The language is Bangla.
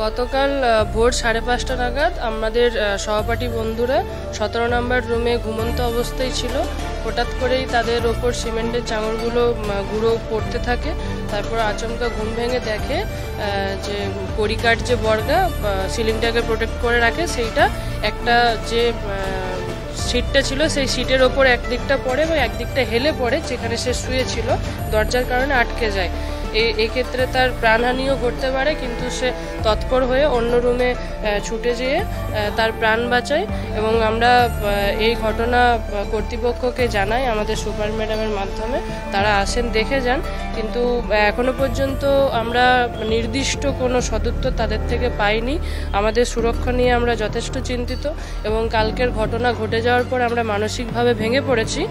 গতকাল ভোর 5:30 নাগাদ আমাদের সহপাঠী বন্ধুরা 17 নম্বর রুমে ঘুমন্ত অবস্থায় ছিল। হঠাৎ করেই তাদের ওপর সিমেন্টের চাঙড়গুলো গুঁড়ো পড়তে থাকে। তারপর আচমকা ঘুম ভেঙে দেখে যে কড়িকাঠ যে বর্গা সিলিংটাকে প্রোটেক্ট করে রাখে, সেইটা একটা যে সিটটা ছিল সেই সিটের ওপর একদিকটা পড়ে এবং একদিকটা হেলে পড়ে, যেখানে সে শুয়েছিল দরজার কারণে আটকে যায়। এক্ষেত্রে তার প্রাণহানিও ঘটতে পারে, কিন্তু সে তৎপর হয়ে অন্য রুমে ছুটে যেয়ে তার প্রাণ বাঁচায় এবং আমরা এই ঘটনা কর্তৃপক্ষকে জানাই আমাদের সুপার ম্যাডামের মাধ্যমে। তারা আসেন, দেখে যান, কিন্তু এখনো পর্যন্ত আমরা নির্দিষ্ট কোনো সদুত্তর তাদের থেকে পাইনি। আমাদের সুরক্ষা নিয়ে আমরা যথেষ্ট চিন্তিত এবং কালকের ঘটনা ঘটে যাওয়ার পর আমরা মানসিকভাবে ভেঙে পড়েছি।